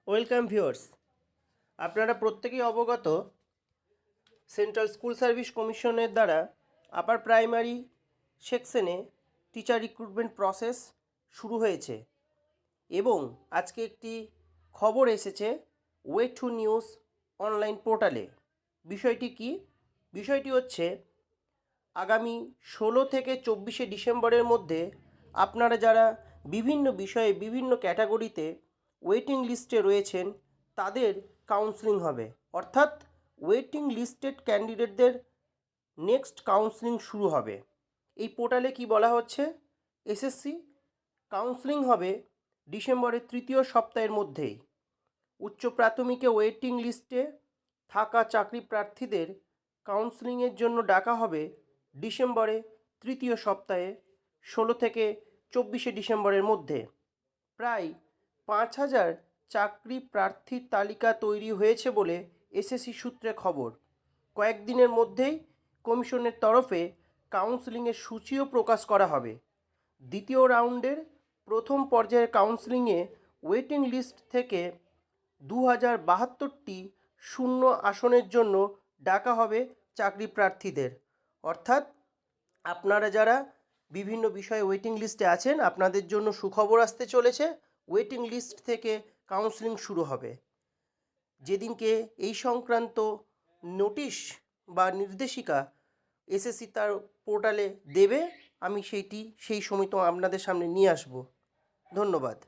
Welcome viewers, আপনারা প্রত্যেকেই অবগত সেন্ট্রাল স্কুল সার্ভিস কমিশনের দ্বারা আপার প্রাইমারি সেকশনে টিচার রিক্রুটমেন্ট প্রসেস শুরু হয়েছে এবং আজকে একটি খবর এসেছে ওয়ে টু নিউজ অনলাইন পোর্টালে। বিষয়টি কি? বিষয়টি হচ্ছে আগামী 16 থেকে 24শে ডিসেম্বরের মধ্যে আপনারা যারা বিভিন্ন বিষয়ে বিভিন্ন ক্যাটাগরিতে ওয়েটিং লিস্টে রয়েছেন তাদের কাউন্সেলিং হবে, অর্থাৎ ওয়েটিং লিস্টেড ক্যান্ডিডেটদের নেক্সট কাউন্সেলিং শুরু হবে। এই পোর্টালে কি বলা হচ্ছে, এসএসসি কাউন্সেলিং হবে ডিসেম্বরের তৃতীয় সপ্তাহের মধ্যেই। উচ্চ প্রাথমিকে ওয়েটিং লিস্টে থাকা চাকরি প্রার্থীদের কাউন্সেলিংয়ের জন্য ডাকা হবে ডিসেম্বরে তৃতীয় সপ্তাহে 16 থেকে 24শে ডিসেম্বরের মধ্যে। প্রায় 5,000 চাকরি প্রার্থীর তালিকা তৈরি হয়েছে বলে এসএসসি সূত্রে খবর। কয়েকদিনের মধ্যেই কমিশনের তরফে কাউন্সেলিংয়ের সূচিও প্রকাশ করা হবে। দ্বিতীয় রাউন্ডের প্রথম পর্যায়ের কাউন্সেলিংয়ে ওয়েটিং লিস্ট থেকে 2072টি শূন্য আসনের জন্য ডাকা হবে চাকরি প্রার্থীদের। অর্থাৎ আপনারা যারা বিভিন্ন বিষয়ে ওয়েটিং লিস্টে আছেন, আপনাদের জন্য সুখবর আসতে চলেছে। ওয়েটিং লিস্ট থেকে কাউন্সেলিং শুরু হবে। যেদিনকে এই সংক্রান্ত নোটিশ বা নির্দেশিকা এসএসসি তার পোর্টালে দেবে, আমি সেই সময় তো আপনাদের সামনে নিয়ে আসব। ধন্যবাদ।